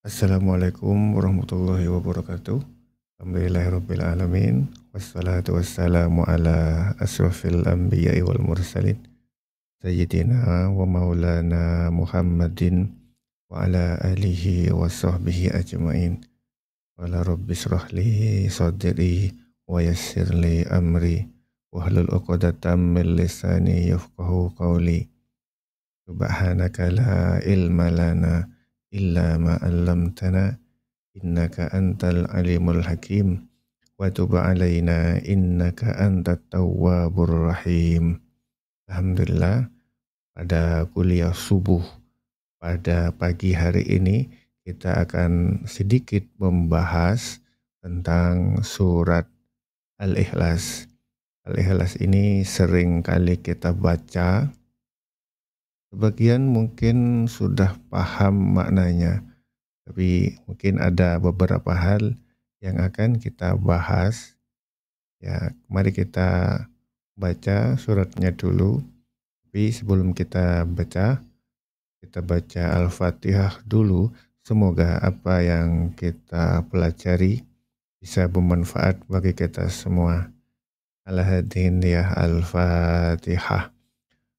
Assalamualaikum warahmatullahi wabarakatuh. Alhamdulillahirabbil alamin. Wassalatu wassalamu ala asrofil anbiya'i wal mursalin. Sayyidina wa maulana Muhammadin wa ala alihi wa sahbihi ajmain. Wala rabbi srahli sadri wa yassirli amri. Wahlul uqdatam min lisani yafqahu qawli. Subhanaka la ilma lana illa ma 'allamtana innaka antal alimul hakim wa tub alaina innaka antat tawwabur rahim. Alhamdulillah, pada kuliah subuh pada pagi hari ini kita akan sedikit membahas tentang surat Al-Ikhlas. Al-Ikhlas ini sering kali kita baca. Sebagian mungkin sudah paham maknanya, tapi mungkin ada beberapa hal yang akan kita bahas. Ya, mari kita baca suratnya dulu. Tapi sebelum kita baca Al-Fatihah dulu. Semoga apa yang kita pelajari bisa bermanfaat bagi kita semua. Al-Hadin ya Al-Fatihah.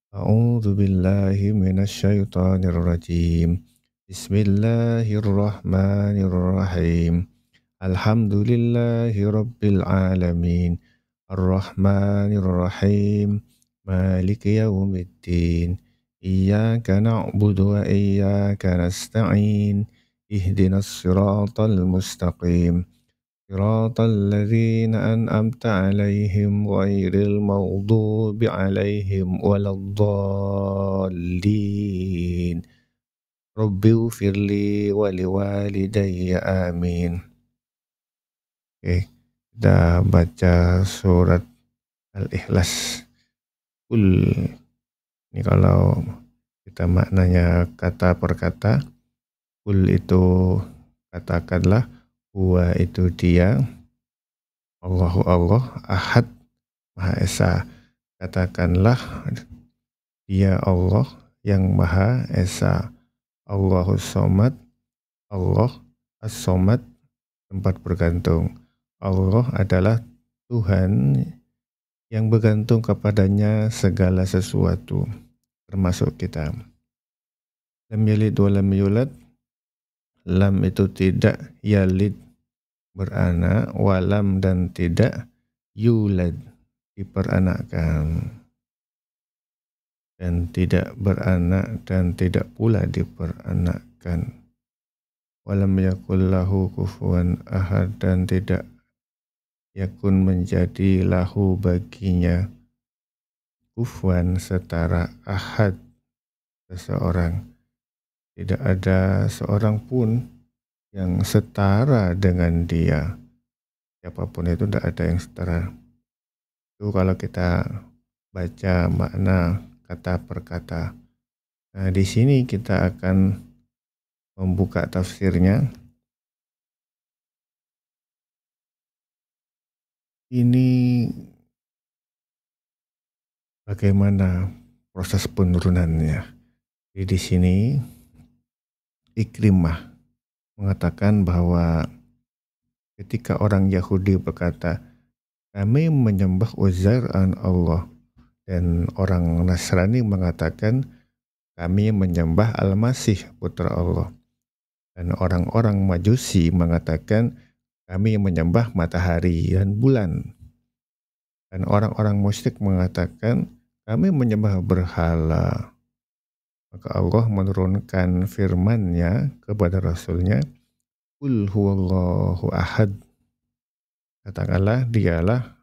A'udzu billahi minasyaitonir rajim. Bismillahirrahmanirrahim. Alhamdulillahi rabbil alamin. Arrahmanir rahim. Maliki yaumiddin. Iyyaka na'budu wa iyyaka nasta'in. Ihdinas siratal mustaqim. Siratal ladzina an'amta 'alaihim ghairil maghdubi 'alaihim waladdallin. Rabbighfirli wa liwalidayya amin. Oke, kita baca surat Al-Ikhlas. Qul. Ini kalau kita maknanya kata per kata. Qul itu katakanlah, huwa itu dia, Allahu Allah, ahad Maha Esa. Katakanlah dia Allah yang Maha Esa. Allahus Somad, Allah As-Somad, tempat bergantung. Allah adalah Tuhan yang bergantung kepadanya segala sesuatu, termasuk kita. Lam yalid wa lam yulad. Lam itu tidak, yalid beranak, walam dan tidak, yulad diperanakkan, dan tidak beranak dan tidak pula diperanakkan. Walam yakul lahu kufuwan ahad, dan tidak yakun menjadi lahu baginya kufuwan setara ahad seseorang. Tidak ada seorang pun yang setara dengan dia. Siapapun itu tidak ada yang setara. Itu kalau kita baca makna kata per kata. Nah, di sini kita akan membuka tafsirnya. Ini bagaimana proses penurunannya. Jadi di sini Ikrimah mengatakan bahwa ketika orang Yahudi berkata, kami menyembah Uzair an Allah, dan orang Nasrani mengatakan, kami menyembah Al-Masih putra Allah, dan orang-orang Majusi mengatakan, kami menyembah matahari dan bulan, dan orang-orang musyrik mengatakan, kami menyembah berhala. Maka Allah menurunkan firman-Nya kepada Rasul-Nya, Qul huwallahu ahad. Katakanlah, dialah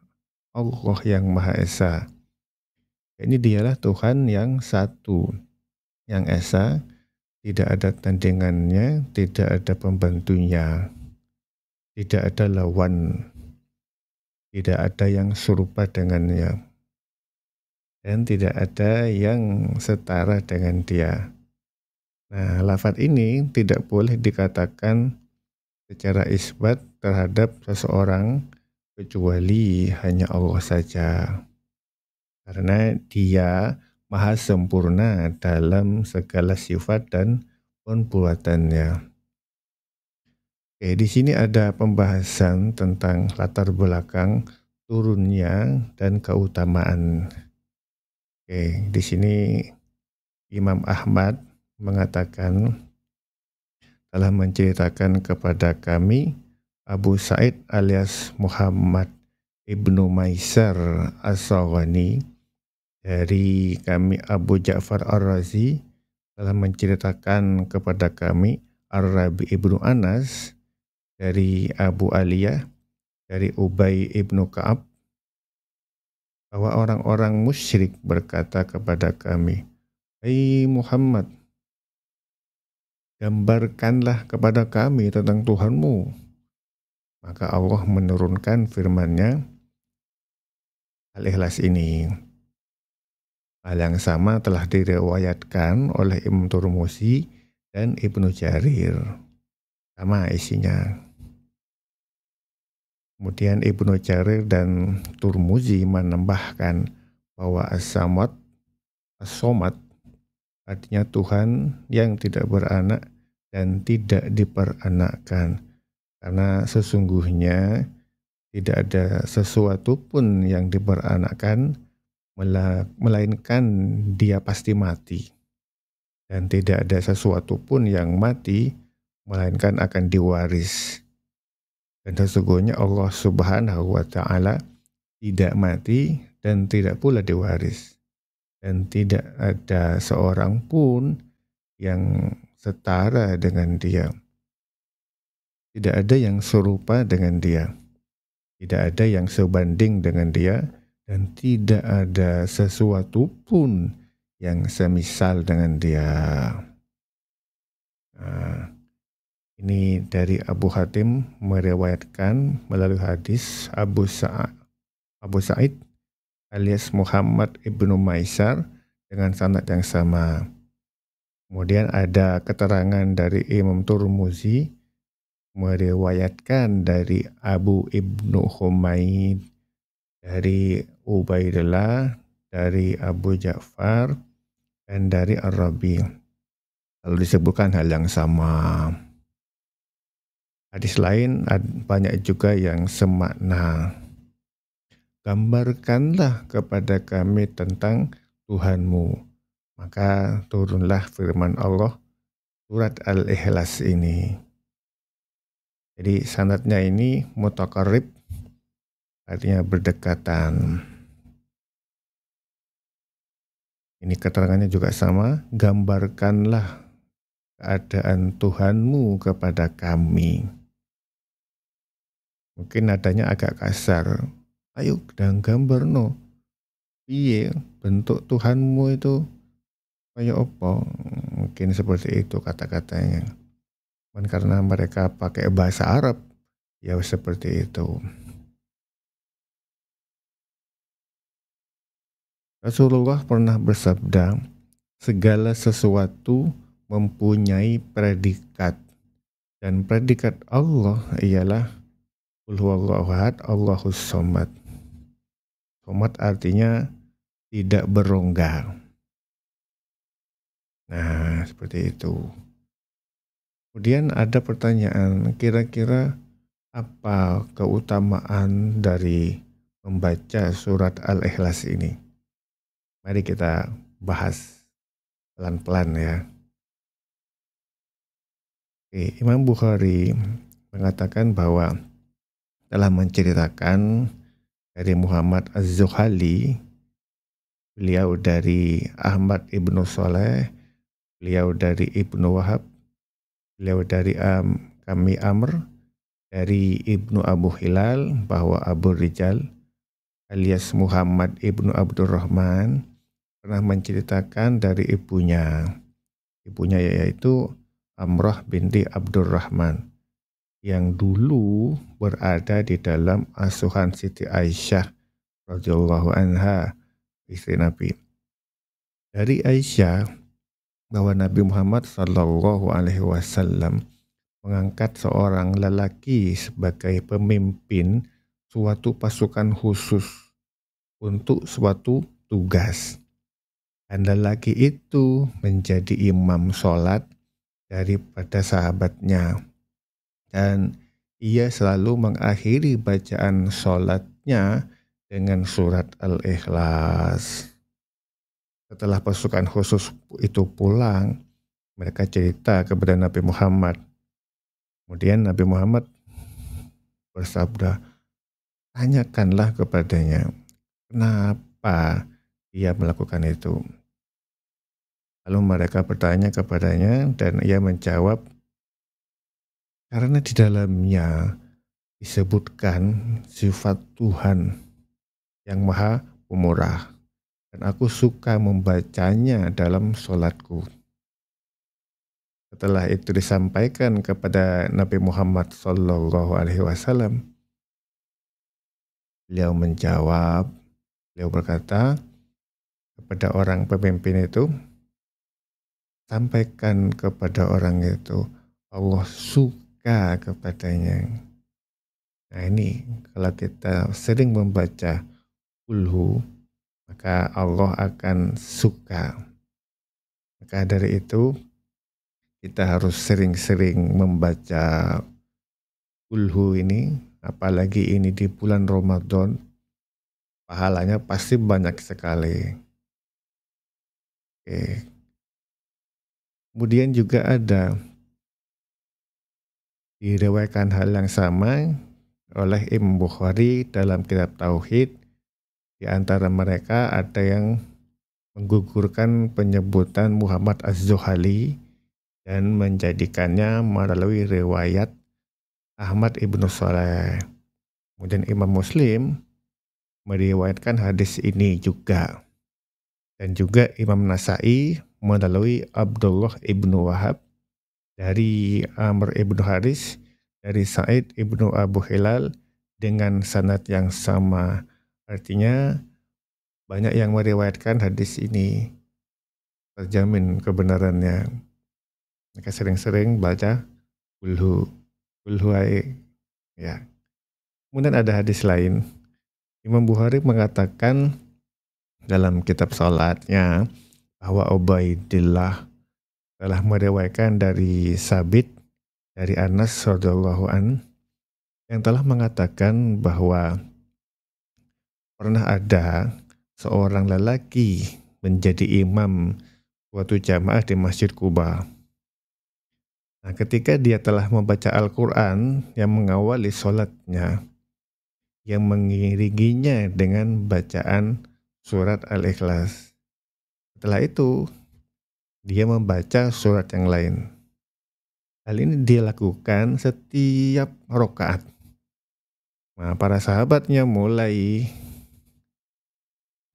Allah yang Maha Esa. Ini dialah Tuhan yang satu, yang Esa, tidak ada tandingannya, tidak ada pembantunya, tidak ada lawan, tidak ada yang serupa dengannya, dan tidak ada yang setara dengan dia. Nah, lafaz ini tidak boleh dikatakan secara isbat terhadap seseorang kecuali hanya Allah saja. Karena dia maha sempurna dalam segala sifat dan perbuatannya. Oke, di sini ada pembahasan tentang latar belakang turunnya dan keutamaan. Oke, di sini Imam Ahmad mengatakan telah menceritakan kepada kami Abu Sa'id alias Muhammad ibnu Maisar As-Saghani, dari kami Abu Ja'far Ar-Razi telah menceritakan kepada kami Ar-Rabi ibnu Anas dari Abu Aliyah dari Ubay ibnu Ka'ab bahwa orang-orang musyrik berkata kepada kami, "Hai Muhammad, gambarkanlah kepada kami tentang Tuhanmu." Maka Allah menurunkan firman-Nya Al-Ikhlas ini. Hal yang sama telah diriwayatkan oleh Imam Turmuzi dan Ibnu Jarir. Sama isinya. Kemudian Ibnu Jarir dan Turmuzi menambahkan bahwa As-Samad, As-Somad artinya Tuhan yang tidak beranak dan tidak diperanakkan. Karena sesungguhnya tidak ada sesuatu pun yang diperanakkan melainkan dia pasti mati. Dan tidak ada sesuatu pun yang mati melainkan akan diwaris. Dan sesungguhnya Allah Subhanahu wa Ta'ala tidak mati dan tidak pula diwaris. Dan tidak ada seorang pun yang setara dengan dia. Tidak ada yang serupa dengan dia. Tidak ada yang sebanding dengan dia. Dan tidak ada sesuatu pun yang semisal dengan dia. Nah, ini dari Abu Hatim meriwayatkan melalui hadis Abu Sa'id alias Muhammad ibnu Maisar dengan sanad yang sama. Kemudian ada keterangan dari Imam Turmuzi meriwayatkan dari Abu Ibnu Humaid, dari Ubaidillah, dari Abu Ja'far, dan dari Ar-Rabi. Lalu disebutkan hal yang sama. Hadis lain banyak juga yang semakna. Gambarkanlah kepada kami tentang Tuhanmu. Maka turunlah firman Allah surat Al-Ikhlas ini. Jadi sanadnya ini mutaqarrib, artinya berdekatan. Ini keterangannya juga sama. Gambarkanlah keadaan Tuhanmu kepada kami. Mungkin nadanya agak kasar. Ayo dan gambar no. Iya, bentuk Tuhanmu itu kayak apa? Mungkin seperti itu kata-katanya. Dan karena mereka pakai bahasa Arab, ya seperti itu. Rasulullah pernah bersabda, segala sesuatu mempunyai predikat. Dan predikat Allah ialah Qul huwallahu ahad, Allahus somad. Somad artinya tidak berongga. Nah, seperti itu. Kemudian ada pertanyaan, kira-kira apa keutamaan dari membaca surat Al-Ikhlas ini? Mari kita bahas pelan-pelan ya. Oke, Imam Bukhari mengatakan bahwa telah menceritakan dari Muhammad Az-Zuhali, beliau dari Ahmad ibnu Soleh, beliau dari Ibnu Wahab, beliau dari kami Amr, dari Ibnu Abu Hilal, bahwa Abu Rijal alias Muhammad ibnu Abdurrahman pernah menceritakan dari ibunya. Ibunya yaitu Amrah binti Abdurrahman yang dulu berada di dalam asuhan Siti Aisyah radhiyallahu anha, istri Nabi. Dari Aisyah bahwa Nabi Muhammad sallallahu alaihi wasallam mengangkat seorang lelaki sebagai pemimpin suatu pasukan khusus untuk suatu tugas. Dan lelaki itu menjadi imam sholat daripada sahabatnya. dan ia selalu mengakhiri bacaan sholatnya dengan surat Al-Ikhlas. Setelah pasukan khusus itu pulang, mereka cerita kepada Nabi Muhammad. Kemudian Nabi Muhammad bersabda, tanyakanlah kepadanya, kenapa ia melakukan itu. Lalu mereka bertanya kepadanya dan ia menjawab, karena di dalamnya disebutkan sifat Tuhan yang maha pemurah. Dan aku suka membacanya dalam sholatku. Setelah itu disampaikan kepada Nabi Muhammad SAW, beliau menjawab, beliau berkata kepada orang pemimpin itu, sampaikan kepada orang itu, Allah suka kepadanya. Nah ini, kalau kita sering membaca kulhu, maka Allah akan suka. Maka dari itu, kita harus sering-sering membaca kulhu ini, apalagi ini di bulan Ramadan, pahalanya pasti banyak sekali. Oke. Kemudian juga ada diriwayatkan hal yang sama oleh Imam Bukhari dalam kitab Tauhid. Di antara mereka ada yang menggugurkan penyebutan Muhammad Az-Zuhali dan menjadikannya melalui riwayat Ahmad ibnu Saleh. Kemudian Imam Muslim meriwayatkan hadis ini juga. Dan juga Imam Nasai melalui Abdullah ibnu Wahab dari Amr ibnu Haris, dari Sa'id ibnu Abu Hilal dengan sanad yang sama. Artinya banyak yang meriwayatkan hadis ini, terjamin kebenarannya. Mereka sering-sering baca kulhu ya. Kemudian ada hadis lain. Imam Bukhari mengatakan dalam kitab salatnya bahwa Ubaidillah telah meriwayatkan dari Sabit dari Anas radhiyallahu an yang telah mengatakan bahwa pernah ada seorang lelaki menjadi imam suatu jamaah di Masjid Kuba. Nah, ketika dia telah membaca Al-Quran yang mengawali sholatnya, yang mengiringinya dengan bacaan surat Al-Ikhlas. Setelah itu, dia membaca surat yang lain. Hal ini dia lakukan setiap rakaat. Nah, para sahabatnya mulai,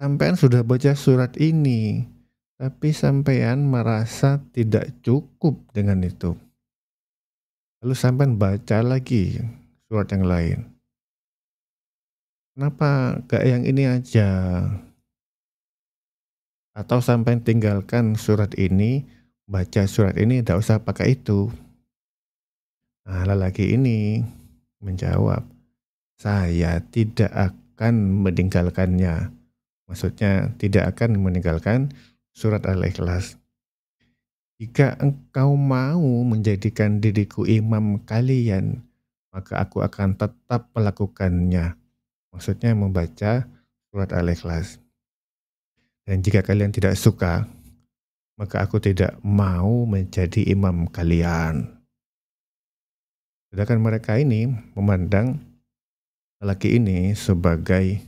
sampean sudah baca surat ini, tapi sampean merasa tidak cukup dengan itu. Lalu sampean baca lagi surat yang lain. Kenapa gak yang ini aja? Atau sampai tinggalkan surat ini, baca surat ini, tidak usah pakai itu. Nah, lelaki ini menjawab, saya tidak akan meninggalkannya. Maksudnya tidak akan meninggalkan surat Al-Ikhlas. Jika engkau mau menjadikan diriku imam kalian, maka aku akan tetap melakukannya. Maksudnya membaca surat Al-Ikhlas. Dan jika kalian tidak suka, maka aku tidak mau menjadi imam kalian. Sedangkan mereka ini memandang lelaki ini sebagai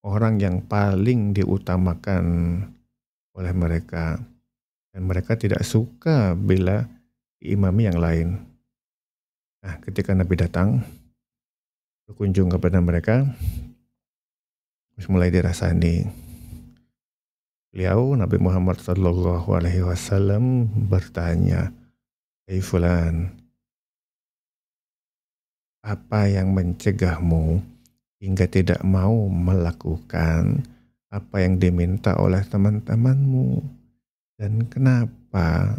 orang yang paling diutamakan oleh mereka. Dan mereka tidak suka bila diimami yang lain. Nah, ketika Nabi datang, berkunjung kepada mereka, terus mulai dirasani. Beliau, Nabi Muhammad SAW bertanya, "Hai fulan, apa yang mencegahmu hingga tidak mau melakukan apa yang diminta oleh teman-temanmu? Dan kenapa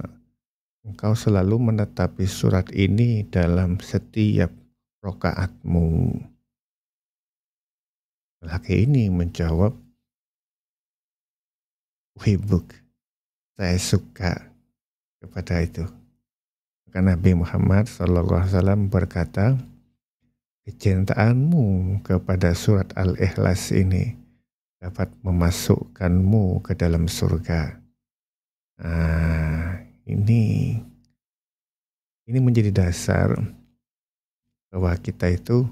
engkau selalu menetapi surat ini dalam setiap rokaatmu?" Laki ini menjawab, "Uhibuk, saya suka kepada itu." Maka Nabi Muhammad SAW berkata, kecintaanmu kepada surat Al-Ikhlas ini dapat memasukkanmu ke dalam surga. Nah, ini menjadi dasar bahwa kita itu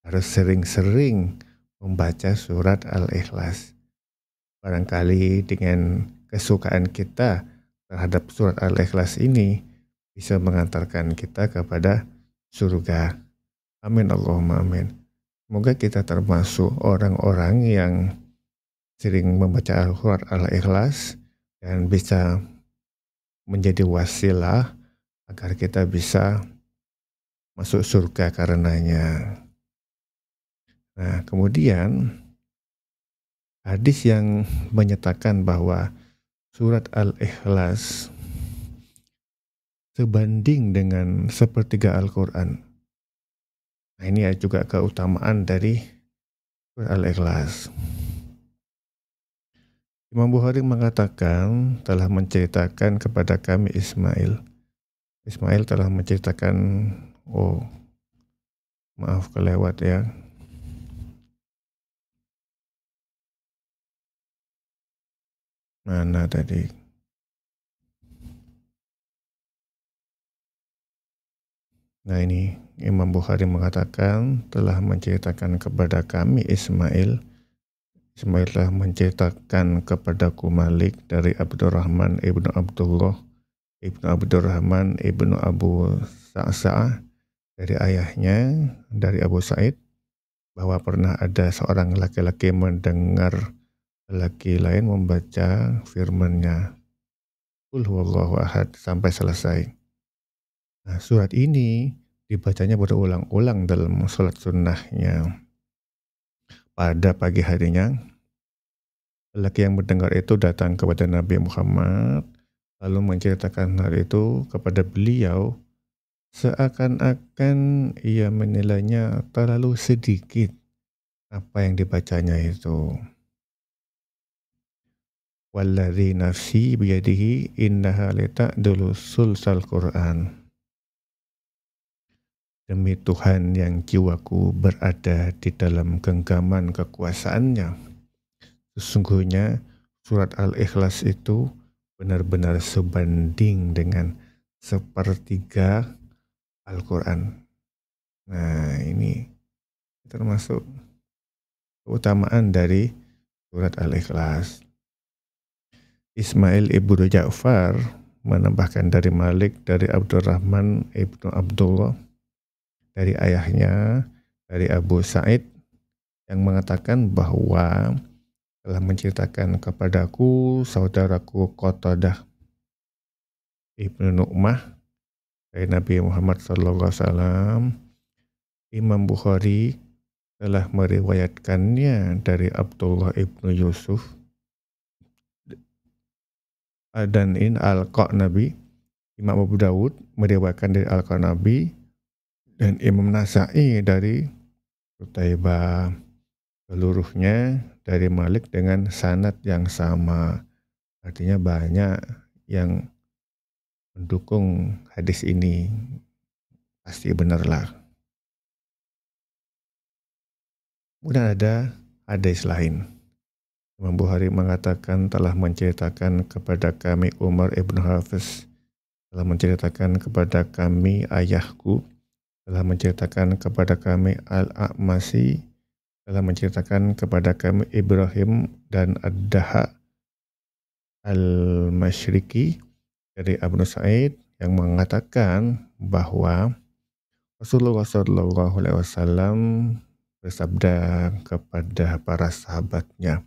harus sering-sering membaca surat Al-Ikhlas. Barangkali dengan kesukaan kita terhadap surat Al-Ikhlas ini bisa mengantarkan kita kepada surga. Amin Allahumma amin. Semoga kita termasuk orang-orang yang sering membaca surat Al-Ikhlas dan bisa menjadi wasilah agar kita bisa masuk surga karenanya. Nah, kemudian hadis yang menyatakan bahwa surat Al-Ikhlas sebanding dengan sepertiga Al-Quran. Nah, ini juga keutamaan dari surat Al-Ikhlas. Imam Bukhari mengatakan telah menceritakan kepada kami Ismail. Ismail telah menceritakan, maaf kelewat ya. Mana tadi? Nah ini Imam Bukhari mengatakan telah menceritakan kepada kami Ismail. Ismail telah menceritakan kepadaku Malik dari Abdurrahman ibnu Abdullah ibnu Abdurrahman ibnu Abu Sa'sa'ah dari ayahnya dari Abu Sa'id bahwa pernah ada seorang laki-laki mendengar lelaki lain membaca firman-Nya Qul huwallahu ahad sampai selesai. Nah, surat ini dibacanya berulang-ulang dalam sholat sunnahnya. Pada pagi harinya, lelaki yang mendengar itu datang kepada Nabi Muhammad, lalu menceritakan hal itu kepada beliau, seakan-akan ia menilainya terlalu sedikit apa yang dibacanya itu. Walladzi nafsi biyadihi innaha lita'dulu sulsal Qur'an. Demi Tuhan yang jiwaku berada di dalam genggaman kekuasaannya, sesungguhnya surat Al-Ikhlas itu benar-benar sebanding dengan sepertiga Al-Quran. Nah, ini termasuk keutamaan dari surat Al-Ikhlas. Ismail ibnu Ja'far menambahkan dari Malik, dari Abdurrahman ibnu Abdullah, dari ayahnya, dari Abu Sa'id, yang mengatakan bahwa telah menceritakan kepadaku saudaraku Qatadah ibnu Nu'mah dari Nabi Muhammad SAW. Imam Bukhari telah meriwayatkannya dari Abdullah ibnu Yusuf dan Al-Qanabi. Imam Abu Dawud meriwayatkan dari Al-Qanabi dan Imam Nasa'i dari Qutaibah, seluruhnya dari Malik dengan sanad yang sama. Artinya banyak yang mendukung hadis ini, pasti benarlah. Kemudian ada hadis lain. Imam Bukhari mengatakan telah menceritakan kepada kami Umar ibn Hafiz, telah menceritakan kepada kami ayahku, telah menceritakan kepada kami Al-A'masi, telah menceritakan kepada kami Ibrahim dan Ad-Daha Al-Masyriki dari Abu Sa'id yang mengatakan bahwa Rasulullah SAW bersabda kepada para sahabatnya,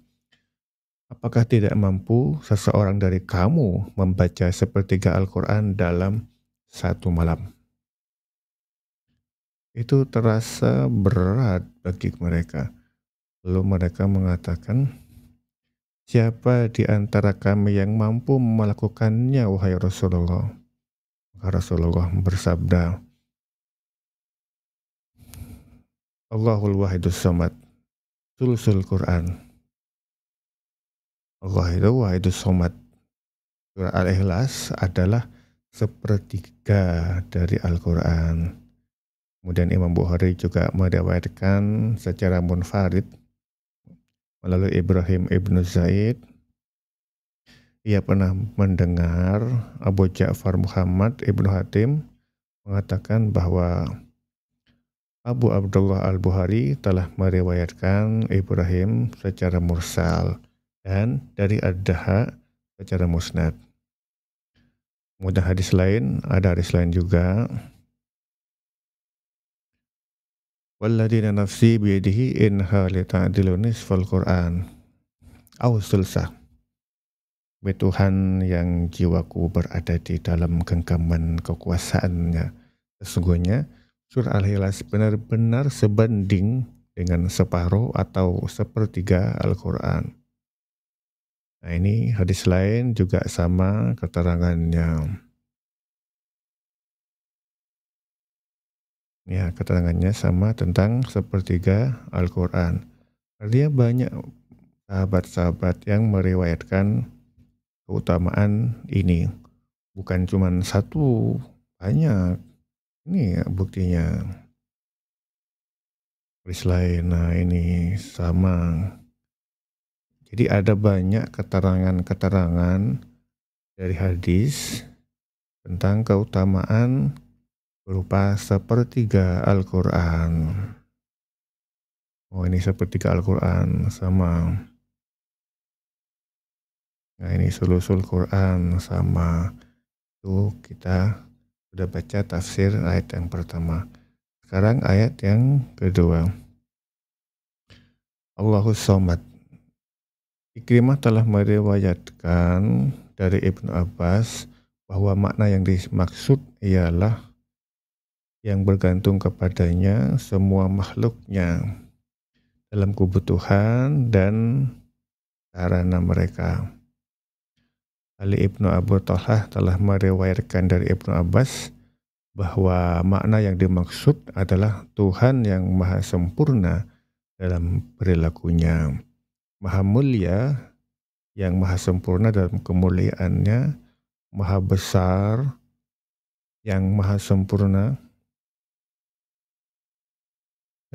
apakah tidak mampu seseorang dari kamu membaca sepertiga Al-Quran dalam satu malam? Itu terasa berat bagi mereka. Lalu mereka mengatakan, siapa di antara kami yang mampu melakukannya, wahai Rasulullah? Maka Rasulullah bersabda, Allahul Wahidus Samad, sulusul Quran. Allah itu Wahidus Samad. Surah Al-Ikhlas adalah sepertiga dari Al-Quran. Kemudian Imam Bukhari juga meriwayatkan secara munfarid melalui Ibrahim ibnu Zaid. Ia pernah mendengar Abu Ja'far Muhammad ibnu Hatim mengatakan bahwa Abu Abdullah Al-Bukhari telah meriwayatkan Ibrahim secara mursal dan dari Ad-Daha secara musnad. Kemudian ada hadis lain juga. Walladina nafsi biyadihi inha li ta'dilu nisfal Qur'an aw sulsah. Tuhan yang jiwaku berada di dalam genggaman kekuasaannya. Sesungguhnya surah Al-Ikhlas benar-benar sebanding dengan separuh atau sepertiga Al-Quran. Nah, ini hadis lain juga sama keterangannya. Ya, keterangannya sama tentang sepertiga Al-Quran. Artinya banyak sahabat-sahabat yang meriwayatkan keutamaan ini. Bukan cuma satu, banyak. Ini ya buktinya. Hadis lain, nah ini sama. Jadi ada banyak keterangan-keterangan dari hadis tentang keutamaan berupa sepertiga Al-Quran. Oh, ini sepertiga Al-Quran sama. Nah, ini sulusul Quran sama. Itu kita sudah baca tafsir ayat yang pertama. Sekarang ayat yang kedua. Allahus Somad. Ikrimah telah meriwayatkan dari Ibnu Abbas bahwa makna yang dimaksud ialah yang bergantung kepadanya semua makhluknya dalam kebutuhan dan sarana mereka. Ali Ibnu Abu Thalhah telah meriwayatkan dari Ibnu Abbas bahwa makna yang dimaksud adalah Tuhan yang maha sempurna dalam perilakunya, maha mulia, yang maha sempurna dalam kemuliaannya, maha besar, yang maha sempurna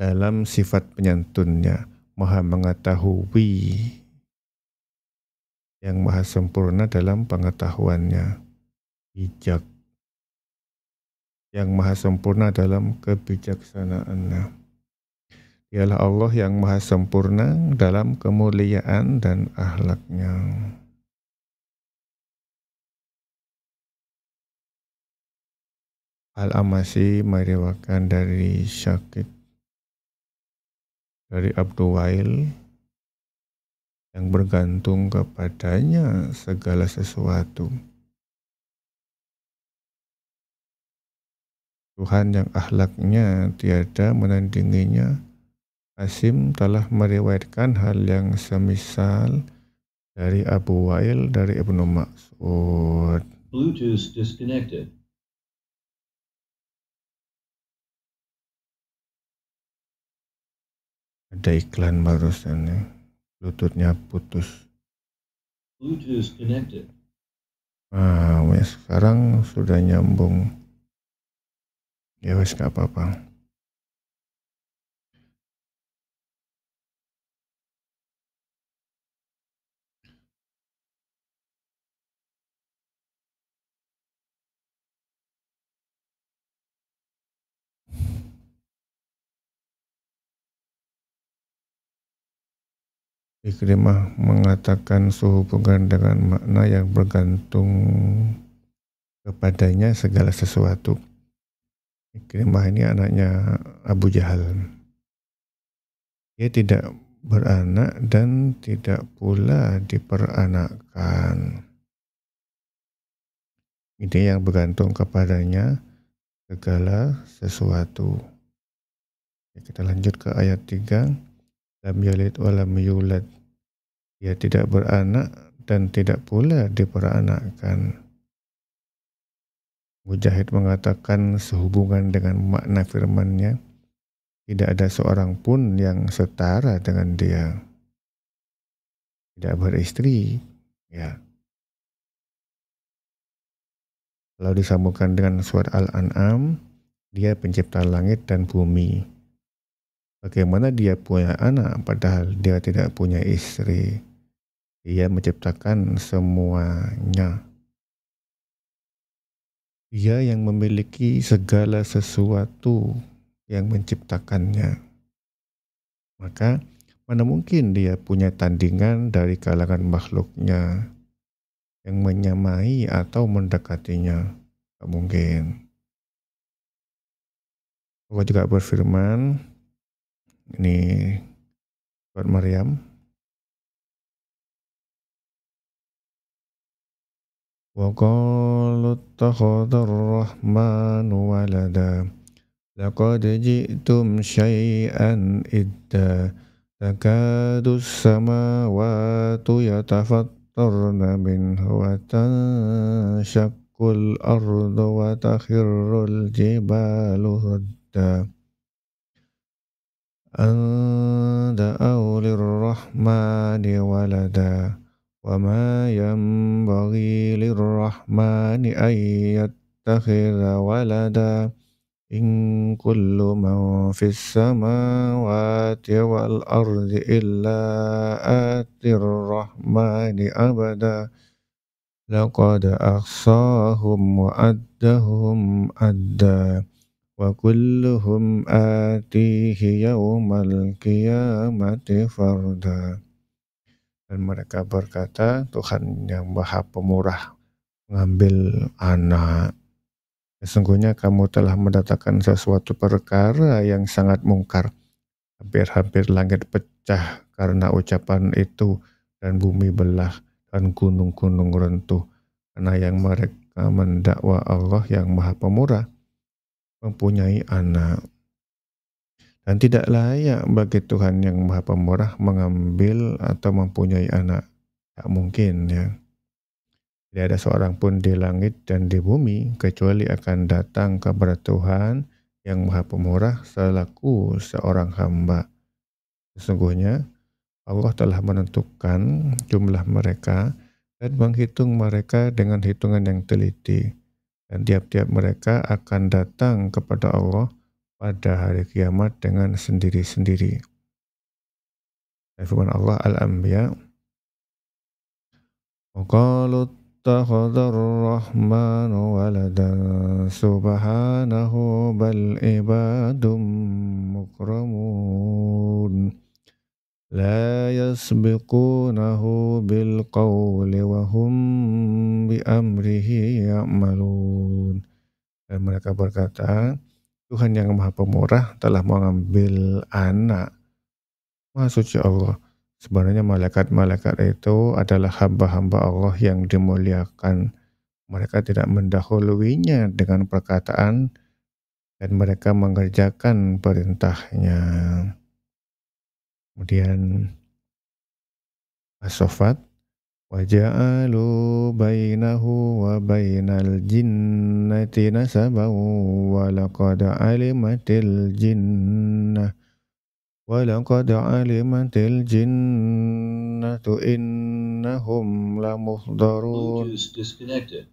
dalam sifat penyantunnya, maha mengetahui, yang maha sempurna dalam pengetahuannya, bijak, yang maha sempurna dalam kebijaksanaannya. Dialah Allah yang maha sempurna dalam kemuliaan dan akhlaknya. Al-Amasi meriwayatkan dari Syakik dari Abdul Wail yang bergantung kepadanya segala sesuatu. Tuhan yang akhlaknya tiada menandinginya. Asim telah meriwayatkan hal yang semisal dari Abu Wail dari Ibnu Mas'ud. Bluetooth disconnected. Ada iklan barusan ya. Bluetoothnya putus. Bluetooth connected. Nah, sekarang sudah nyambung. Ya wes gak apa-apa. Ikrimah mengatakan sehubungan dengan makna yang bergantung kepadanya segala sesuatu. Ikrimah ini anaknya Abu Jahal. Dia tidak beranak dan tidak pula diperanakkan. Ini yang bergantung kepadanya segala sesuatu. Ya, kita lanjut ke ayat 3. Lam yalid wa lam yulad. Dia tidak beranak dan tidak pula diperanakkan. Mujahid mengatakan sehubungan dengan makna firman-Nya, tidak ada seorang pun yang setara dengan dia. Tidak beristri, ya. Kalau disambungkan dengan surat Al-An'am, dia pencipta langit dan bumi. Bagaimana dia punya anak padahal dia tidak punya istri? Dia menciptakan semuanya. Dia yang memiliki segala sesuatu yang menciptakannya. Maka mana mungkin dia punya tandingan dari kalangan makhluknya yang menyamai atau mendekatinya? Tak mungkin. Allah juga berfirman, ini surat Maryam, wa qalu ittakhadar rahmanu walada laqad ji'tum syai'an idda takadu samawatu yatafattarna minhu wa tanshaqqul ardu wa takhirrul jibalu hadda an da'aw lirrahmani walada wa ma yanbaghi lirrahmani an yattakhidha walada in kullu man fis samawati wal ardi illa atir rahmani abada laqad ahsahum wa addahum adda wa kulluhum atihi yawmal qiyamati farda. Dan mereka berkata, Tuhan yang Maha Pemurah mengambil anak. Sesungguhnya kamu telah mendatangkan sesuatu perkara yang sangat mungkar. Hampir-hampir langit pecah karena ucapan itu, dan bumi belah, dan gunung-gunung runtuh. Karena yang mereka mendakwa Allah yang Maha Pemurah mempunyai anak. Dan tidak layak bagi Tuhan yang Maha Pemurah mengambil atau mempunyai anak. Tak mungkin, ya. Tidak ada seorang pun di langit dan di bumi kecuali akan datang kepada Tuhan yang Maha Pemurah selaku seorang hamba. Sesungguhnya Allah telah menentukan jumlah mereka dan menghitung mereka dengan hitungan yang teliti. Dan tiap-tiap mereka akan datang kepada Allah pada hari kiamat dengan sendiri-sendiri. Firman Allah Al-Anbiya, wa qalu ittakhadar rahmanu waladan subhanahu bal ibadum mukramun la yasbiqunahu bil qawli wa hum bi amrihi ya'malun. Dan mereka berkata, Tuhan yang Maha Pemurah telah mengambil anak. Maha suci Allah. Sebenarnya malaikat-malaikat itu adalah hamba-hamba Allah yang dimuliakan. Mereka tidak mendahuluinya dengan perkataan dan mereka mengerjakan perintahnya. Kemudian As-Saffat, wa ja'alu bainahu wa bainal jinnati nasaban wa laqad alimatil jinnah innahum lamuhdarun. Bluetooth disconnected.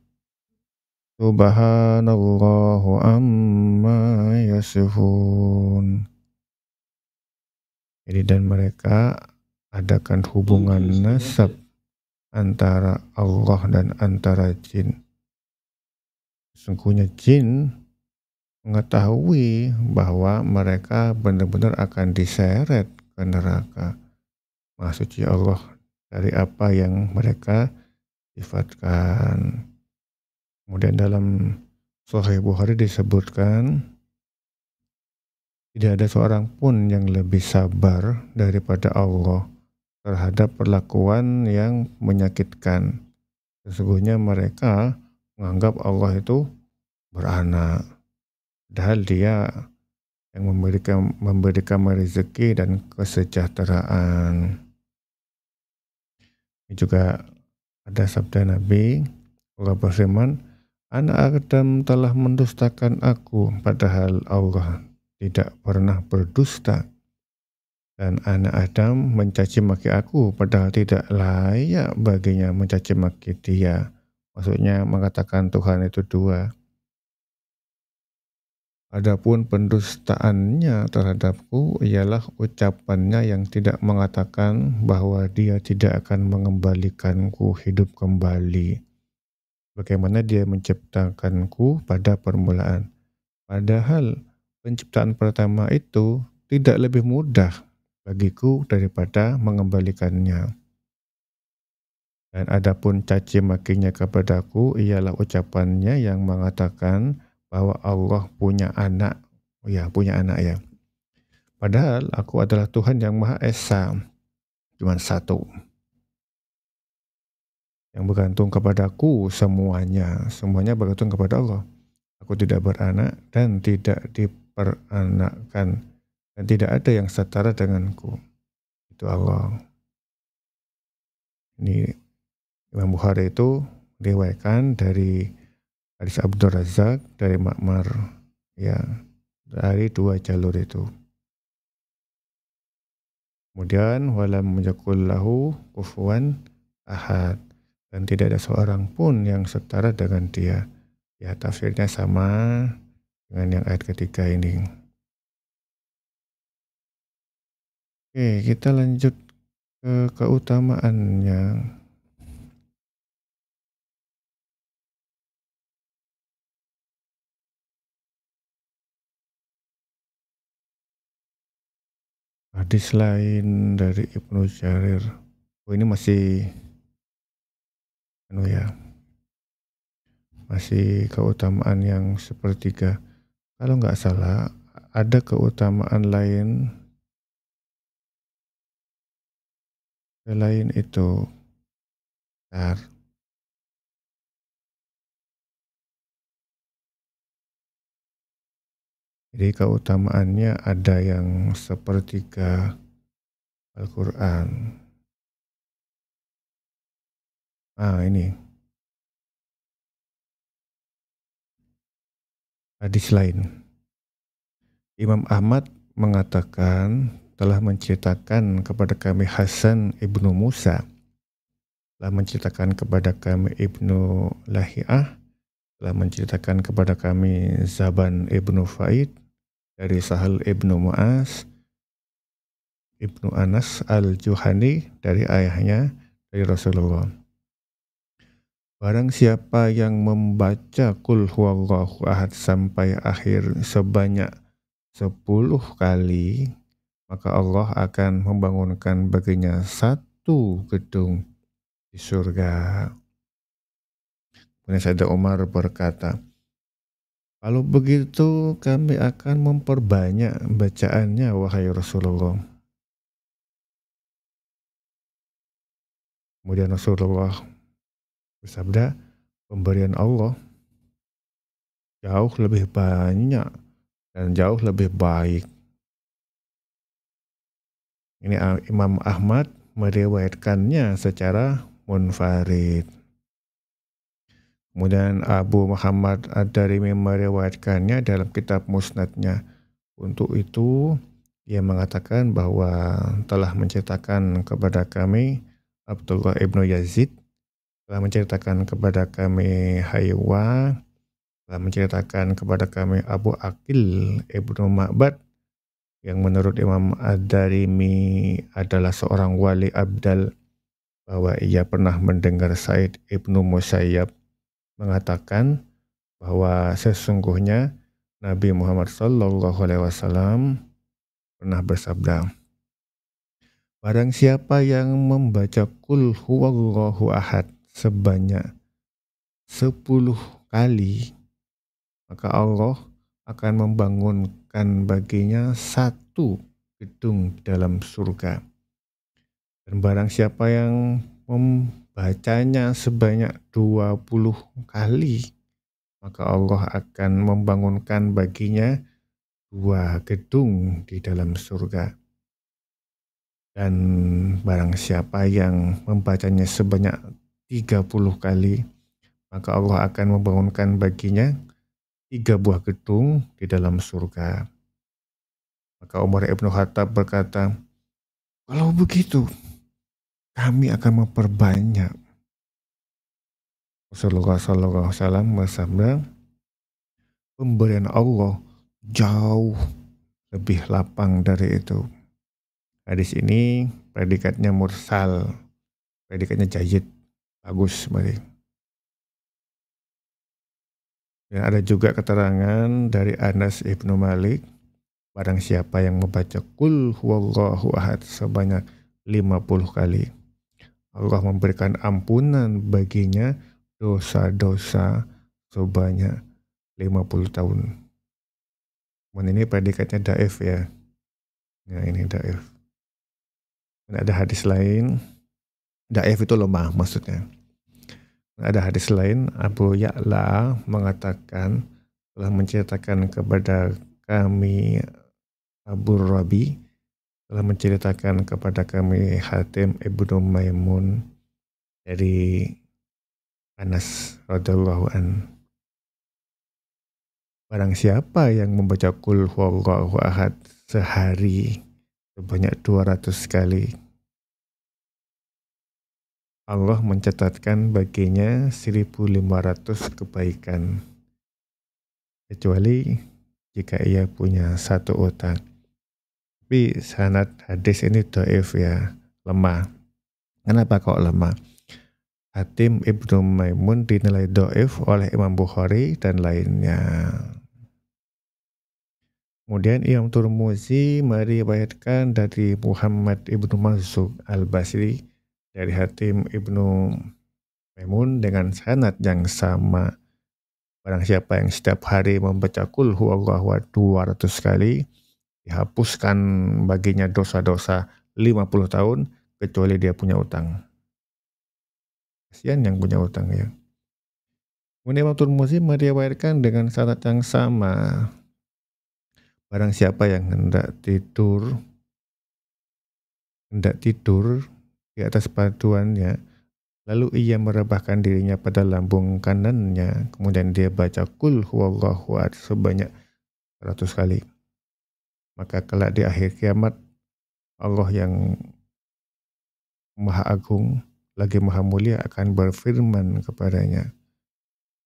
Subhanallahu amma yasifun. Jadi dan mereka adakan hubungan nasab antara Allah dan antara jin. Sesungguhnya jin mengetahui bahwa mereka benar-benar akan diseret ke neraka. Maha suci Allah dari apa yang mereka sifatkan. Kemudian dalam Sahih Bukhari disebutkan, tidak ada seorang pun yang lebih sabar daripada Allah terhadap perlakuan yang menyakitkan. Sesungguhnya mereka menganggap Allah itu beranak. Padahal dia yang memberikan rezeki dan kesejahteraan. Ini juga ada sabda Nabi, Allah berfirman, anak Adam telah mendustakan aku, padahal Allah tidak pernah berdusta. Dan anak Adam mencaci maki aku, padahal tidak layak baginya mencaci maki dia. Maksudnya mengatakan Tuhan itu dua. Adapun pendustaannya terhadapku ialah ucapannya yang tidak mengatakan bahwa dia tidak akan mengembalikanku hidup kembali. Bagaimana dia menciptakanku pada permulaan. Padahal penciptaan pertama itu tidak lebih mudah bagiku daripada mengembalikannya. Dan adapun caci makinya kepadaku ialah ucapannya yang mengatakan bahwa Allah punya anak. Oh ya, punya anak ya. Padahal aku adalah Tuhan yang Maha Esa. Cuma satu. Yang bergantung kepadaku semuanya. Semuanya bergantung kepada Allah. Aku tidak beranak dan tidak diperanakkan. Dan tidak ada yang setara denganku. Itu Allah. Ini Imam Bukhari itu riwayatkan dari hadis Abdul Razak dari Ma'mar, ya, dari dua jalur itu. Kemudian walam yakul lahu kufuwan ahad, dan tidak ada seorang pun yang setara dengan dia. Ya, tafsirnya sama dengan yang ayat ketiga ini. Oke, kita lanjut ke keutamaannya. Hadis lain dari Ibnu Jarir. Oh, ini masih masih keutamaan yang sepertiga. Kalau nggak salah, ada keutamaan lain selain itu. Bentar. Jadi keutamaannya ada yang sepertiga Al-Quran. Ini hadis lain. Imam Ahmad mengatakan telah menceritakan kepada kami Hasan ibnu Musa, telah menceritakan kepada kami Ibnu Lahiyah, telah menceritakan kepada kami Zaban ibnu Faid dari Sahal ibnu Mu'az, Ibnu Anas al-Juhani dari ayahnya dari Rasulullah. Barang siapa yang membaca Qul huwallahu ahad sampai akhir sebanyak 10 kali, maka Allah akan membangunkan baginya satu gedung di surga. Kemudian Sayyidina Umar berkata, kalau begitu kami akan memperbanyak bacaannya wahai Rasulullah. Kemudian Rasulullah bersabda, pemberian Allah jauh lebih banyak dan jauh lebih baik. Ini Imam Ahmad meriwayatkannya secara munfarid. Kemudian Abu Muhammad Ad-Darimi meriwayatkannya dalam kitab Musnadnya. Untuk itu, ia mengatakan bahwa telah menceritakan kepada kami Abdullah ibnu Yazid, telah menceritakan kepada kami Haywa, telah menceritakan kepada kami Abu Aqil ibnu Ma'bad, yang menurut Imam Ad-Darimi adalah seorang wali abdal, bahwa ia pernah mendengar Said ibnu Musayyab mengatakan bahwa sesungguhnya Nabi Muhammad SAW pernah bersabda, barang siapa yang membaca Qul huwallahu ahad sebanyak 10 kali, maka Allah akan membangunkan baginya satu gedung di dalam surga. Dan barang siapa yang membacanya sebanyak 20 kali, maka Allah akan membangunkan baginya 2 gedung di dalam surga. Dan barang siapa yang membacanya sebanyak 30 kali, maka Allah akan membangunkan baginya 3 buah gedung di dalam surga. Maka Umar ibnu Khattab berkata, kalau begitu kami akan memperbanyak Rasulullah SAW bersabda, pemberian Allah jauh lebih lapang dari itu. Hadis ini predikatnya mursal, predikatnya jayyid, bagus berarti. Dan ada juga keterangan dari Anas ibnu Malik, barang siapa yang membaca Qul huwallahu ahad sebanyak 50 kali, Allah memberikan ampunan baginya dosa-dosa sebanyak 50 tahun. Dan ini predikatnya daif ya. Nah ini daif. Dan ada hadis lain, daif itu lemah maksudnya. Dan ada hadis lain, Abu Ya'la mengatakan telah menceritakan kepada kami, Abu Rabi telah menceritakan kepada kami Hatim ibnu Maimun dari Anas radhiyallahu an. Barang siapa yang membaca Qul huwallahu ahad sehari sebanyak 200 kali, Allah mencatatkan baginya 1.500 kebaikan, kecuali jika ia punya satu utang. Tapi sanad hadis ini dhaif ya, lemah. Kenapa kok lemah? Hatim ibnu Maimun dinilai dhaif oleh Imam Bukhari dan lainnya. Kemudian Imam Tirmidzi meriwayatkan dari Muhammad ibnu Mazzuq al-Basri dari Hatim ibnu Maimun dengan sanad yang sama. Barang siapa yang setiap hari membaca Qul huwallahu ahad 200 kali, dihapuskan baginya dosa-dosa 50 tahun, kecuali dia punya utang. Kasihan yang punya utang ya. Kemudian Imam Tirmidzi meriwayatkan dengan sanad yang sama. Barang siapa yang hendak tidur di atas paduannya, lalu ia merebahkan dirinya pada lambung kanannya, kemudian dia baca Qul huwallahu ahad sebanyak 100 kali. Maka kelak di akhir kiamat, Allah yang Maha Agung lagi Maha Mulia akan berfirman kepadanya,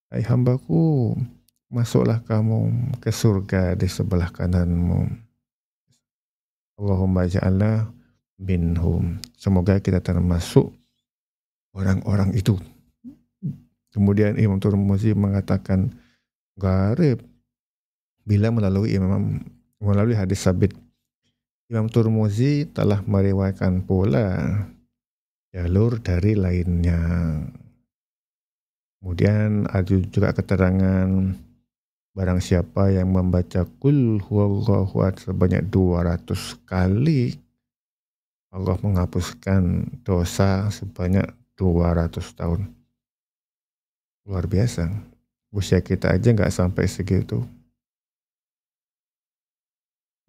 hai hambaku, masuklah kamu ke surga di sebelah kananmu. Allahumma ja'alna minhum. Semoga kita termasuk orang-orang itu. Kemudian Imam Tirmidzi mengatakan, gharib, bila melalui hadis sabit. Imam Tirmidzi telah meriwayatkan pula jalur dari lainnya. Kemudian ada juga keterangan barang siapa yang membaca Qul huwallahu ahad sebanyak 200 kali, Allah menghapuskan dosa sebanyak 200 tahun. Luar biasa. Usia kita aja nggak sampai segitu.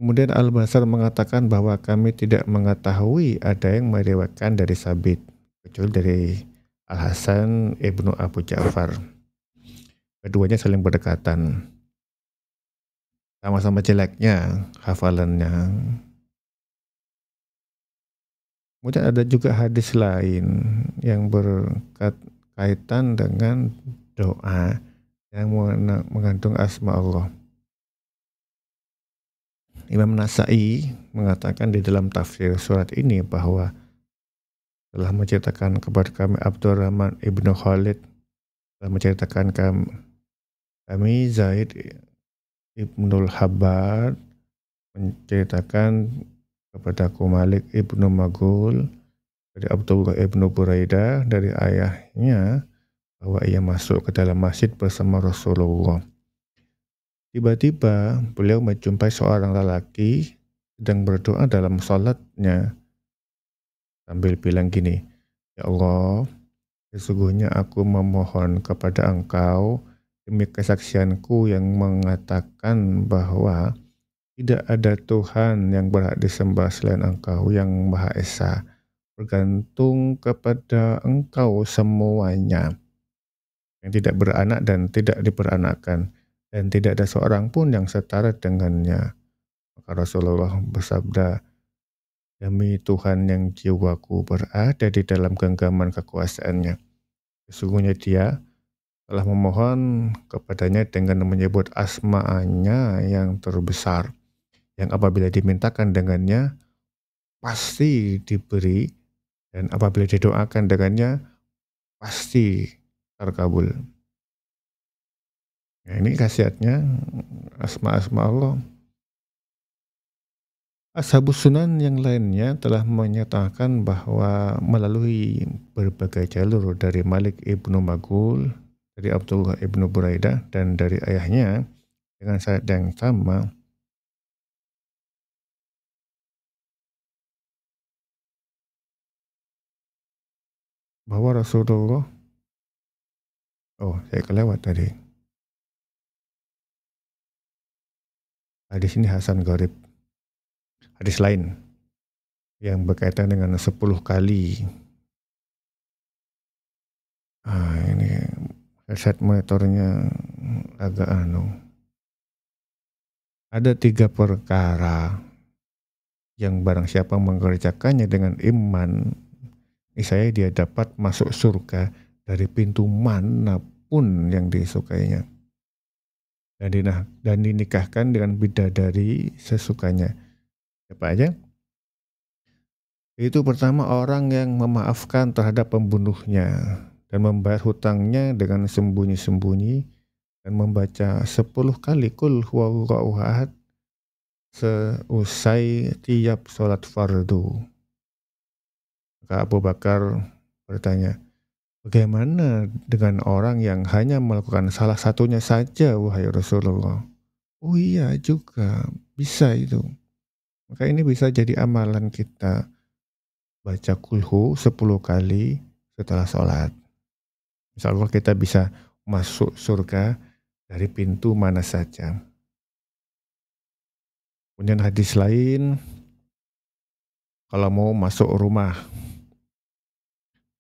Kemudian Al-Basar mengatakan bahwa kami tidak mengetahui ada yang meriwayatkan dari Sabit, kecuali dari Al-Hasan ibnu Abu Ja'far. Keduanya saling berdekatan. Sama-sama jeleknya hafalannya. Kemudian ada juga hadis lain yang berkaitan dengan doa yang mengandung asma Allah. Imam Nasa'i mengatakan di dalam tafsir surat ini bahwa telah menceritakan kepada kami Abdurrahman ibnu Khalid, telah menceritakan kami Zaid ibnul Habad, menceritakan kepadaku Malik ibnu Maghul dari Abdullah ibnu Buraidah dari ayahnya bahwa ia masuk ke dalam masjid bersama Rasulullah. Tiba-tiba beliau menjumpai seorang lelaki sedang berdoa dalam salatnya sambil bilang gini, ya Allah, sesungguhnya aku memohon kepada Engkau demi kesaksianku yang mengatakan bahwa tidak ada Tuhan yang berhak disembah selain Engkau yang Maha Esa. Bergantung kepada Engkau semuanya, yang tidak beranak dan tidak diperanakkan, dan tidak ada seorang pun yang setara dengannya. Maka Rasulullah bersabda, demi Tuhan yang jiwaku berada di dalam genggaman kekuasaannya, sesungguhnya dia telah memohon kepadanya dengan menyebut asma'nya yang terbesar, yang apabila dimintakan dengannya pasti diberi, dan apabila didoakan dengannya pasti terkabul. Nah, ini khasiatnya asma-asma Allah. Ashabus Sunan yang lainnya telah menyatakan bahwa melalui berbagai jalur dari Malik ibnu Maghul, dari Abdullah ibnu Buraidah, dan dari ayahnya dengan sanad yang sama, bahwa Rasulullah, oh saya kelewat tadi, hadis ini Hasan Gharib, hadis lain yang berkaitan dengan 10 kali. Ini headset monitornya agak Ada 3 perkara yang barang siapa mengerjakannya dengan iman, niscaya dia dapat masuk surga dari pintu manapun yang disukainya, dan dinikahkan dengan bidadari sesukanya. Siapa aja? Itu pertama, orang yang memaafkan terhadap pembunuhnya dan membayar hutangnya dengan sembunyi-sembunyi, dan membaca 10 kali Qul huwallahu ahad seusai tiap sholat fardu. Maka Abu Bakar bertanya, bagaimana dengan orang yang hanya melakukan salah satunya saja, wahai Rasulullah? Oh iya juga, bisa itu. Maka ini bisa jadi amalan kita, baca kulhu 10 kali setelah sholat. Insya Allah kita bisa masuk surga dari pintu mana saja. Kemudian hadis lain, kalau mau masuk rumah,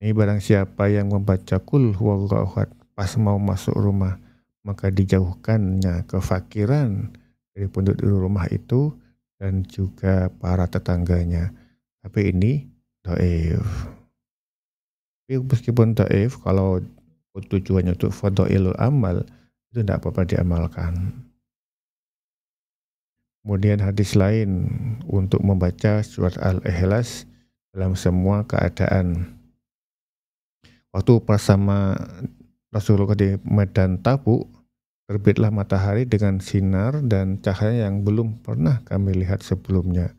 ini barang siapa yang membaca Qul huwallahu ahad pas mau masuk rumah, maka dijauhkannya kefakiran dari penduduk rumah itu dan juga para tetangganya. Tapi ini dhaif. Tapi meskipun dhaif, kalau tujuannya untuk fadhailul amal, itu tidak apa-apa diamalkan. Kemudian hadis lain, untuk membaca surat Al-Ikhlas dalam semua keadaan. Waktu bersama Rasulullah di medan Tabuk, terbitlah matahari dengan sinar dan cahaya yang belum pernah kami lihat sebelumnya.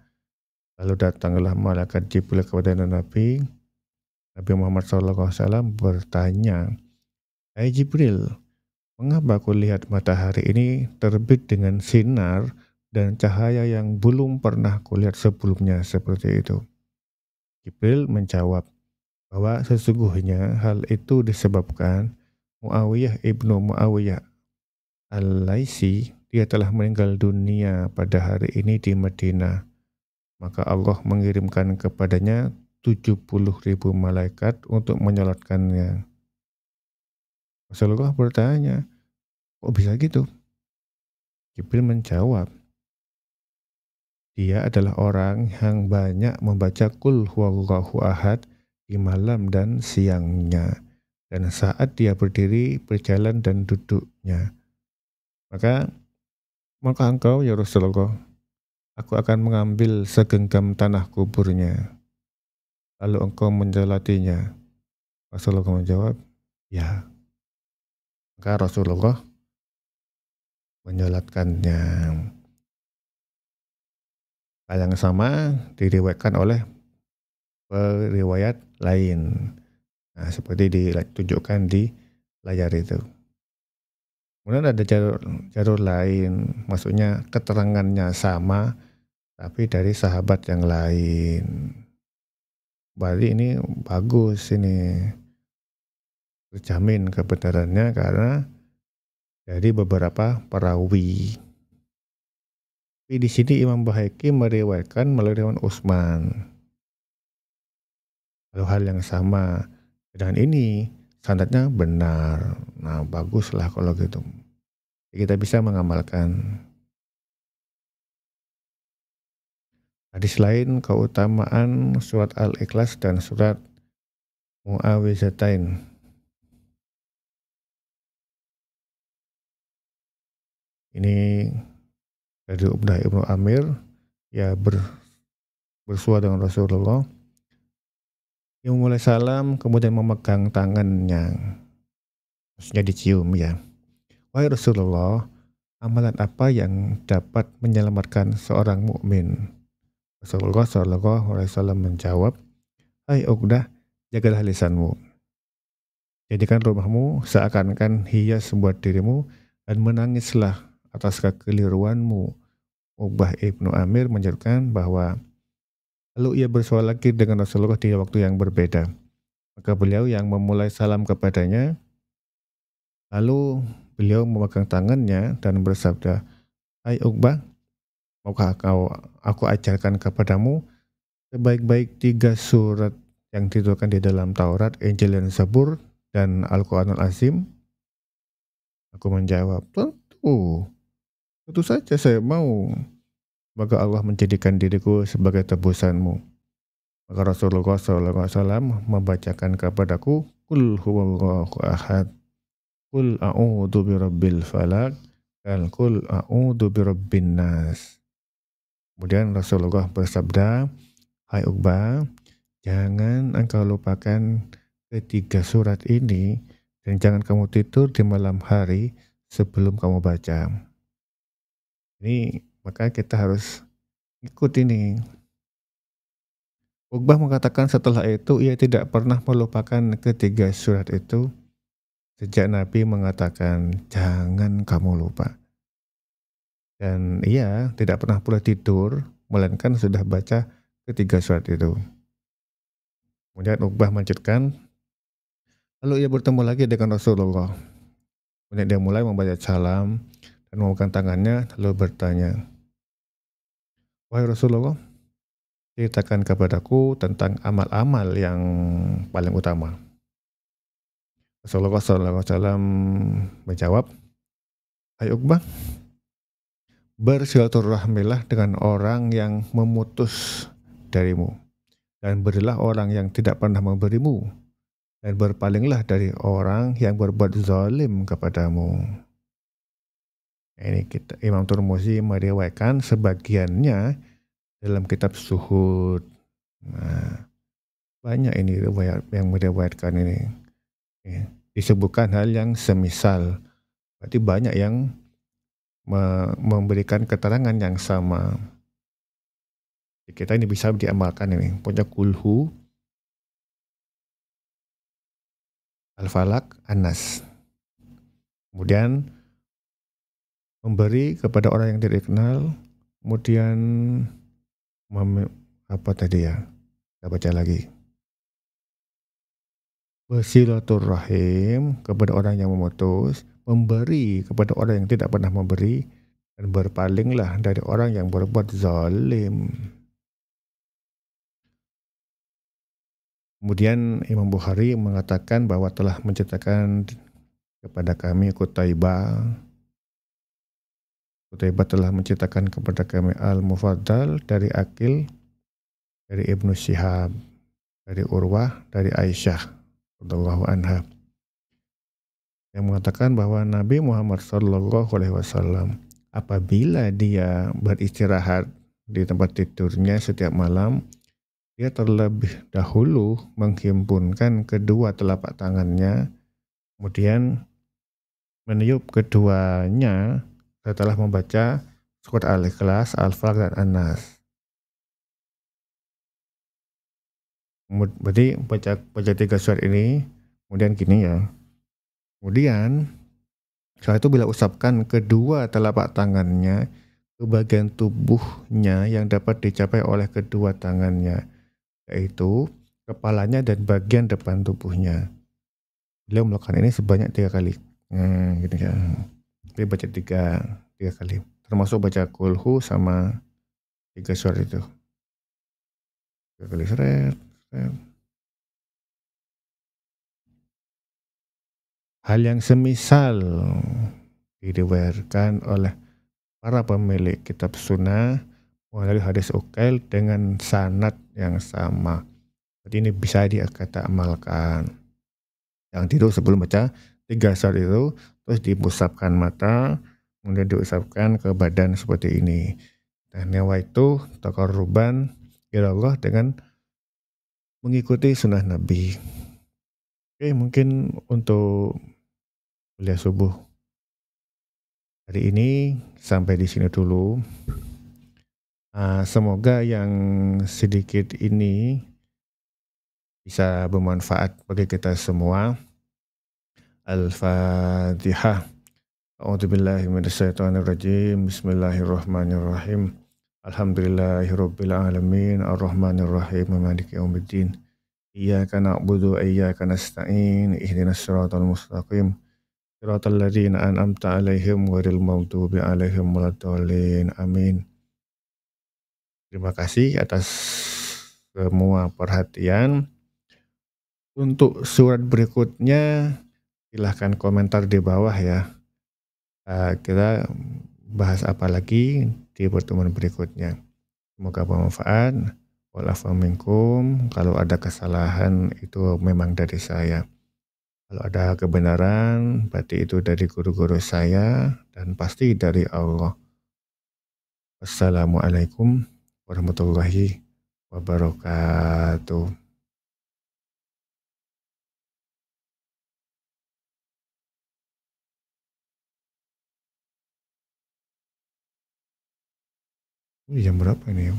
Lalu datanglah malaikat Jibril kepada Nabi Muhammad SAW bertanya, "Hai Jibril, mengapa aku lihat matahari ini terbit dengan sinar dan cahaya yang belum pernah kulihat sebelumnya seperti itu?" Jibril menjawab bahwa sesungguhnya hal itu disebabkan Muawiyah ibnu Muawiyah Al-Laisi, dia telah meninggal dunia pada hari ini di Madinah. Maka Allah mengirimkan kepadanya 70.000 malaikat untuk menyolatkannya. Rasulullah bertanya, kok bisa gitu? Jibril menjawab, dia adalah orang yang banyak membaca Qul huwallahu ahad di malam dan siangnya, dan saat dia berdiri, berjalan, dan duduknya. Maka engkau ya Rasulullah, aku akan mengambil segenggam tanah kuburnya, lalu engkau menjolatinya. Rasulullah menjawab, ya. Maka Rasulullah menyolatkannya. Hal yang sama diriwayatkan oleh periwayat lain. Nah, seperti ditunjukkan di layar itu. Kemudian ada jalur lain, maksudnya keterangannya sama, tapi dari sahabat yang lain. Berarti ini bagus, ini terjamin kebenarannya karena dari beberapa perawi. Tapi di sini Imam Baihaqi meriwayatkan melalui riwayat Utsman. Lalu hal yang sama dengan ini sanadnya benar. Nah, baguslah kalau gitu. Kita bisa mengamalkan. Hadis lain, keutamaan surat Al-Ikhlas dan surat Mu'awizatain. Ini dari Uqbah ibnu Amir, ya bersua dengan Rasulullah. Dia memulai salam kemudian memegang tangannya, maksudnya dicium ya. Wahai Rasulullah, amalan apa yang dapat menyelamatkan seorang mukmin? Rasulullah Shallallahu Alaihi Wasallam menjawab, hai Uqdah, jagalah lisanmu. Jadikan rumahmu seakan-akan hias buat dirimu dan menangislah atas kekeliruanmu. Uqbah ibnu Amir menjelaskan bahwa lalu ia bersuara lagi dengan Rasulullah di waktu yang berbeda. Maka beliau yang memulai salam kepadanya, lalu beliau memegang tangannya dan bersabda, hai Uqbah, maukah aku ajarkan kepadamu sebaik-baik 3 surat yang dituliskan di dalam Taurat, Injil, dan Zabur, dan Al-Quranul Azim? Aku menjawab, tentu saja saya mau. Maka Allah menjadikan diriku sebagai tebusanmu. Maka Rasulullah SAW membacakan kepadaku, Qul huwallahu ahad, Qul a'udzu birabbil falaq, dan Qul a'udzu birabbin nas. Kemudian Rasulullah bersabda, hai Uqbah, jangan engkau lupakan ketiga surat ini dan jangan kamu tidur di malam hari sebelum kamu baca. Ini maka kita harus ikut ini. Uqbah mengatakan setelah itu ia tidak pernah melupakan ketiga surat itu sejak Nabi mengatakan jangan kamu lupa. Dan ia tidak pernah pula tidur melainkan sudah baca ketiga surat itu. Kemudian Uqbah melanjutkan, lalu ia bertemu lagi dengan Rasulullah. Kemudian dia mulai membaca salam dan memegang tangannya lalu bertanya, wahai Rasulullah, ceritakan kepadaku tentang amal-amal yang paling utama. Rasulullah SAW menjawab, hai Uqbah, bersilaturahmilah dengan orang yang memutus darimu, dan berilah orang yang tidak pernah memberimu, dan berpalinglah dari orang yang berbuat zalim kepadamu. Ini Imam Tirmidzi meriwayatkan sebagiannya dalam kitab Zuhud. Nah, banyak ini riwayat yang meriwayatkan ini. Disebutkan hal yang semisal. Berarti banyak yang memberikan keterangan yang sama. Kita ini bisa diamalkan ini. Punya kulhu, Al-Falaq, An-Nas. Kemudian memberi kepada orang yang tidak dikenal. Kemudian apa tadi ya? Kita baca lagi. Bersilaturahim kepada orang yang memutus, memberi kepada orang yang tidak pernah memberi, dan berpalinglah dari orang yang berbuat zalim. Kemudian Imam Bukhari mengatakan bahwa telah menceritakan kepada kami Qutaibah telah menceritakan kepada kami Al-Mufaddal dari Aqil, dari Ibnu Syihab, dari Urwah, dari Aisyah radhiyallahu anha, yang mengatakan bahwa Nabi Muhammad SAW apabila dia beristirahat di tempat tidurnya setiap malam, dia terlebih dahulu menghimpunkan kedua telapak tangannya, kemudian meniup keduanya setelah membaca surat Al-Ikhlas, Al-Falaq, dan An-Nas. Berarti baca 3 surat ini, kemudian gini ya. Kemudian setelah itu bila usapkan kedua telapak tangannya ke bagian tubuhnya yang dapat dicapai oleh kedua tangannya, yaitu kepalanya dan bagian depan tubuhnya. Beliau melakukan ini sebanyak 3 kali. Gitu ya. Dia baca 3 kali. Termasuk baca kulhu sama 3 surat itu. 3 kali seret. Hal yang semisal diriwayatkan oleh para pemilik kitab sunnah melalui hadis Uqail dengan sanad yang sama. Jadi ini bisa kita amalkan. Yang tidur sebelum baca 3 surat itu, terus dimusapkan mata, kemudian diusapkan ke badan seperti ini. Dan nawaitu taqarruban ilallah dengan mengikuti sunnah Nabi. Oke, mungkin untuk kuliah subuh hari ini sampai di sini dulu. Semoga yang sedikit ini bisa bermanfaat bagi kita semua. Al-Fatihah. A'udzubillahi minasyaitonirrajim. Bismillahirrahmanirrahim. Alhamdulillahirabbil alamin. Arrahmanirrahim. Maliki yaumiddin. Iyyaka na'budu wa iyyaka nasta'in. Ihdinas siratal mustaqim. Siratal ladzina an'amta 'alaihim ghairil maghdubi 'alaihim waladdallin. Amin. Terima kasih atas semua perhatian. Untuk surat berikutnya silahkan komentar di bawah ya. Kita bahas apa lagi di pertemuan berikutnya. Semoga bermanfaat. Wa'alafu minkum. Kalau ada kesalahan itu memang dari saya. Kalau ada kebenaran berarti itu dari guru-guru saya dan pasti dari Allah. Wassalamualaikum warahmatullahi wabarakatuh. Jam berapa ini ya?